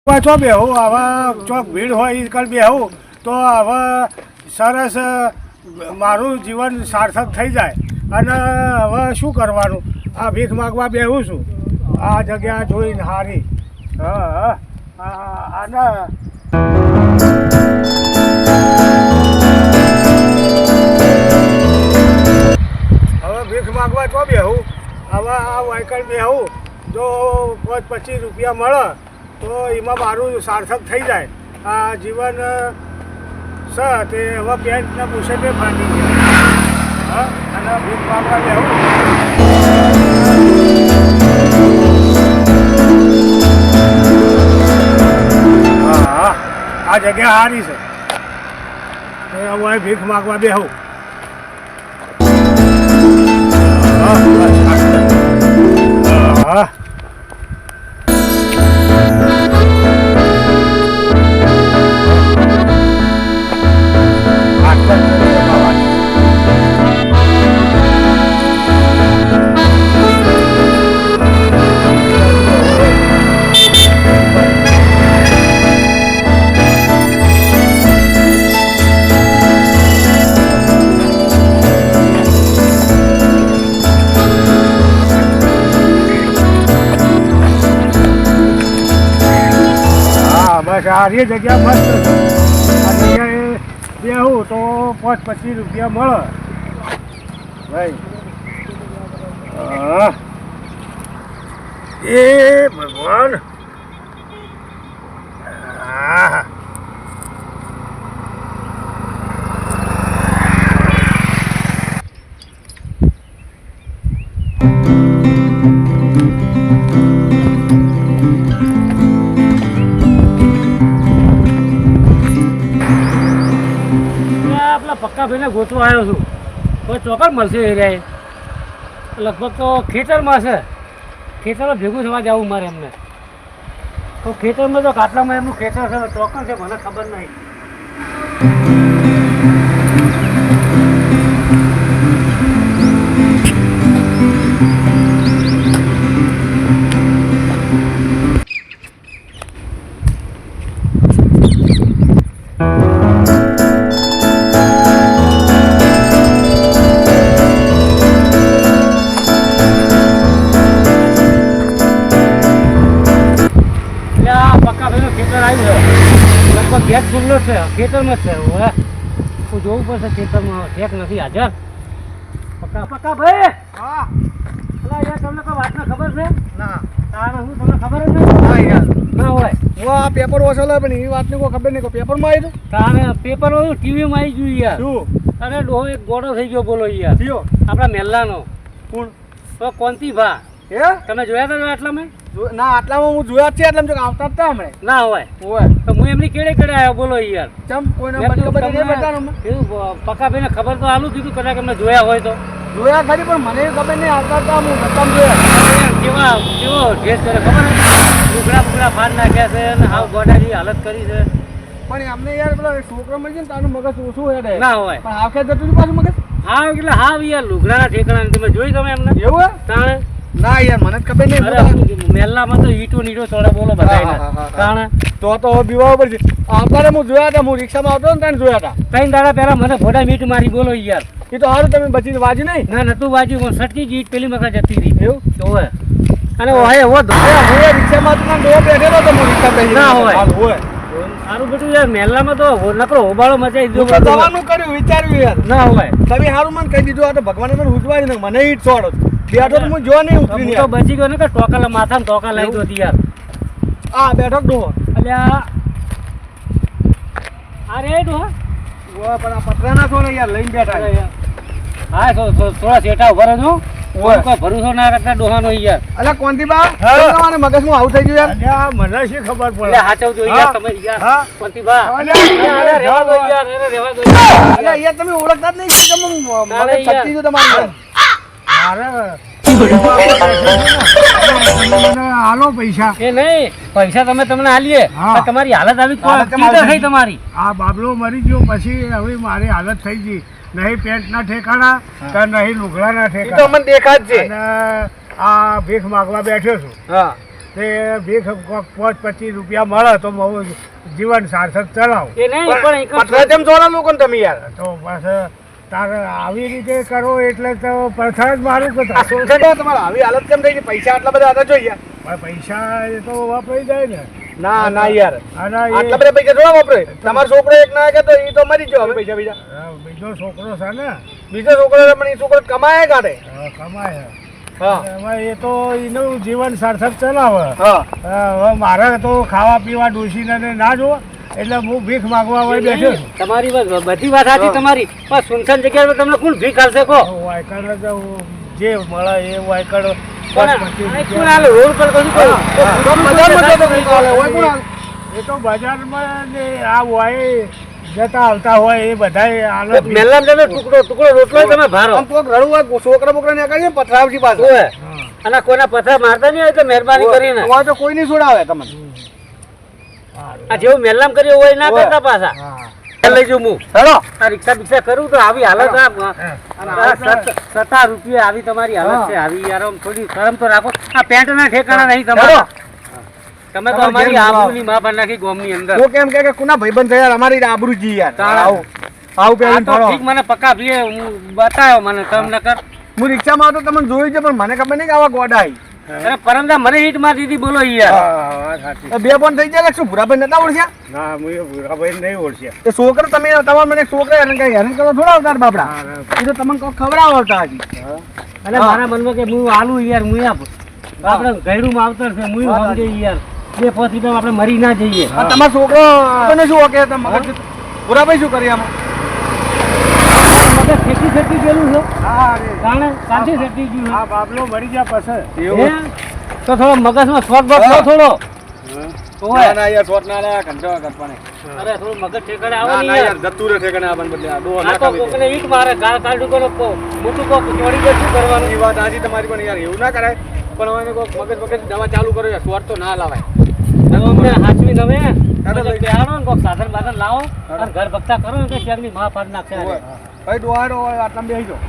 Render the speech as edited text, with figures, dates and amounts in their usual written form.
પાછો બેહું આવા ચોક ભીડ હોય એ કલ બેહું તો હવે સરસ મારું જીવન સાર્થક થઈ જાય. અને હવે શું કરવાનું, આ ભીખ માગવા બેહું છું આ જગ્યા જોઈને હારી. હા અને હવે ભીખ માગવા તો બેહું, હવે આ વાયકલ બેહું જો 25 રૂપિયા મળે તો એમાં મારું સાર્થક થઈ જાય. આ જીવન છે તે હવે પેન્ટના પુષે ફાટી ગયા. હા અને ભીખ માગવા બેહું. હા આ જગ્યા સારી છે, હવે ભીખ માગવા બેહું. હા બસ આ એ જગ્યા મસ્ત છે. આ જગ્યાએ બેહું તો 25 રૂપિયા મળે ભાઈ. એ ભગવાન. હા પક્કા ભાઈને ગોતવા આવ્યો છું, કોઈ ચોક્કસ મળશે એ રહ્યા. લગભગ તો ખેતરમાં છે, ખેતરમાં ભેગું થવા જવું મારે એમને. તો ખેતરમાં તો કાટલામાં એમનું ખેતર છે, ચોક્કસ છે, મને ખબર નહીં. લગભગ ગેસ ખુલ્લો છે, ખેતરમાં જ છે. હવે હું જોવું પડશે ખેતરમાં ચેક નથી હાજર. પક્કા ભાઈ. હા યાર તમને કોઈ વાતને ખબર છે? ના તારે હું તમને ખબર જ નહીં. હા યાર ના હોય હું આ પેપર વાંચેલો પણ એ વાતની કોઈ ખબર નહીં. કોઈ પેપરમાં આવ્યું તારે પેપર વાળું ટીવીમાં આવી ગયું યાર. શું અરે ડોહો એક ગોળો થઈ ગયો બોલો યાર. થયો આપણા મેલ્લાનો. કોણ? તો કોનથી ભા હે તમે જોયા હતા આટલામાં? ના આટલામાં હું જોયા જ છે, એટલે આવતા જ હતા હમણાં. ના હોય હોય તો હું એમની કેડે આવ્યો બોલો યાર. ચમ કોઈને મેં કીધું ખબર નહીં તમને બતાનું કીધું પક્કાભાઈને ખબર તો આલું કીધું કદાચ એમને જોયા હોય તો. જોયા ખરી પણ મને ખબર નહીં. આવતા હતા હું બતામ જોયા. કેવો ડ્રેસ કરે ખબર છે? લુગડા ફાડ નાખ્યા છે અને હાવ ગોડાની હાલત કરી છે. પણ અમને યાર પેલા છોકરો મળી જાય ને તારું મગજ ઓછું હેડે. ના હોય પણ આખે જતું પાછું મગજ હાવ એટલે હાવ યાર લુગડાના ઠેકાણા તમે જોઈ તમે એમને એવું તાણે. ના યાર મને જ ખબર નહીં. અરે મેલ્લામાં તો ઈટો નીટો ચોડા બોલો બધાયને તાણે. તો બીવા ઉપર છે. આવતા હું જોયા હતા, હું રિક્ષામાં આવતો ને ત્યાં જોયા હતા. 3 દાડા પહેલા મને ભોડા મીટ મારી બોલો યાર. એ તો સારું તમે બચી વાજી નહીં. ના નતું વાજ્યું પણ સટકી ગઈ પેલી મકા જતી રહી. એવું તો હોય અને ઓહે એવો હું રિક્ષામાં તો બેઠેલો હતો. હું રિક્ષા બેસી ના હોય. હોય સારું બધું યાર મેલ્લામાં તો નકરો હોબાળો મચાઈ દીધો. દવાનું કર્યું વિચાર્યું યાર. ના હોય તમે સારું મને કહી દીધું. આ તો ભગવાને મને ઉજવાડી ને મને ઈટ છોડો બેઠો તો હું જોવા નહીં ઉતરી. તો બચી ગયો ને કે ટોકાલા માથામાં ટોકા લાવી દો યાર. આ બેઠો ડોહો અલ્યા અરે ડોહા પણ આ પતરાના છો ને યાર લઈને બેઠા. હા થોડા સેટા ઉભા રહેજો. કોઈ ભરોસો ના કરતા ડોહાનો યાર. અલ્યા કોનથી બા તમારે મગજમાં આવું થઈ ગયું યાર. મને શી ખબર પડે. હાચવજો યાર તમે યાર. કોનથી બા રેવા દો યાર. રેવા દો અલ્યા યાર તમે ઓળખતા જ નહીં કે મગજ છટકી ગયું તમારું. મારે હાલો પૈસા એ નહીં પૈસા તમે તમને હાલીએ તમારી હાલત આવી થઈ તમારી. આ બાબલો મરી ગયો પછી હવે મારી હાલત થઈ ગઈ. નહીં પેન્ટ ના ઠેકાણા કે નહીં લુગડા ના ઠેકાણા. મને દેખાય છે. આ ભીખ માગવા બેઠો છું. તે ભીખ 5-25 રૂપિયા મળે તો બહુ જીવન સાર્થક ચલાવ. એ નહીં પણ પથરા કેમ જોડા લોકો ને તમે યાર તો પાછું તારે આવી રીતે કરો એટલે તો પથ્થર જ મારું કે આ સુનસેટો તમારે આવી હાલત કેમ થઈ છે? પૈસા આટલા બધા હતા જોઈએ પૈસા એ તો વાપરી જાય ને. ના ના યાર અને આટલા બધા પૈસા થોડા વાપરે. તમારો છોકરો એક ના કે તો એ તો મરી ગયો હવે પૈસા બીજા બીજો છોકરો છે ને બીજો છોકરો છે પણ એ છોકરો કમાય કાઢે. કમાય. હા હવે એ તો એનું જીવન સાર્થક ચલાવે. હા હવે મારે તો ખાવા પીવા ડોસીને ના જો એટલે હું ભીખ માગવા હોય બેઠો છું. તમારી વાત બધી વાત સાચી તમારી પણ સુનસાન જગ્યા પર તમને કોણ ભીખ હાલશે કહો વાયકણ જે મળે એ વાયકણ કોણ હાલે રોડ પર કશું કહ્યું તો બજારમાં જતો કંઈક હાલે હોય કોણ હાલે? એ તો બજારમાં ને આ હોય જતા આવતા હોય એ બધા મેલામ તમે ટુકડો રોટલો તમે ભારો આમ કોક રડવું હોય છોકરા બોકરા ને કાઢીએ પથરાવજી પાછું ઓય. અને કોઈના પથ્થર મારતા નહીં હોય તો મહેરબાની કરીને હોય તો કોઈ નહીં છોડાવે તમને. આ જેવું મેલામ કર્યું હોય ના કરતા પાછા લઈ જઉં હું હેલો આ રિક્ષા બિક્ષા કરું તો આવી હાલત સત્તા રૂપિયા આવી તમારી હાલત છે આવી યાર આમ થોડી શરમ તો રાખો આ પેન્ટ ના ઠેકાણા નહીં તમારા તમે તો અમારી આબરૂની માફ નાખી ગામની અંદર હું કેમ કે કુના ભાઈબંધ છે યાર અમારી આબરૂ જી યાર આવું આ આવું પહેરીને તો ફરો. ઠીક મને પક્કા ભીએ હું બતાવ્યો મને કમ ન કર હું રિક્ષામાં આવતો તમને જોયું છે પણ મને ખબર નહીં કે આવા ગોડા આવી. અરે પરમદા મને હિટ મારી દીધી બોલો યાર તો બે પણ થઈ જાય શું ભૂરાભાઈ નતા ઓળખ્યા? ના હું એ ભૂરાભાઈ નહીં ઓળખ્યા. એ છોકરો તમે તમારે મને છોકરા હેરાન કઈ હેરાન કરો થોડા આવતા બાપડા એ તો તમને કોઈ ખવડાવો આવતા હજી. અને મારા મનમાં કે હું આલું યાર હું આપું આપણે ગયડું માવતર છે હું સમજે યાર બે પોથી તો આપણે મરી ના જઈએ આ તમારો છોકરો તને શું ઓકે ભૂરાભાઈ શું કરી આમાં? મગજ ખેતી ગયેલું છે હા રે. કારણે કાંથી ખેતી ગયું આ બાબલો મરી ગયા પછી હે? તો થોડો મગજમાં શોટ બોટ લો થોડો ઓય. ના યાર શોટ ના લા કંટો કરવાને. અરે થોડું મગજ ઠેકાણે આવે ના ને ના યાર યાર જતું રે ઠેકાણે આવવાનું બદલે આ ડોહ આ ના તો કાપી દે. કોકને ઈટ મારે ગાળ કાઢું કોનો મોટું કોક ચોડી ગયું શું કરવાનું એ વાત આજે તમારી પણ યાર એવું ના કરાય પણ હવે કોક મગજ મગજ દવા ચાલુ કરો યાર શોટ તો ના લાવાય. હવે અમને હાચવી તમે અરે ભાઈ. બેહાડો ને કોક સાધન બાધન લાવો અને ઘર ભક્તા કરો ને કે શેરની માં પાડ નાખશે ભાઈ ડોહારો આટલા બેસી જાઓ.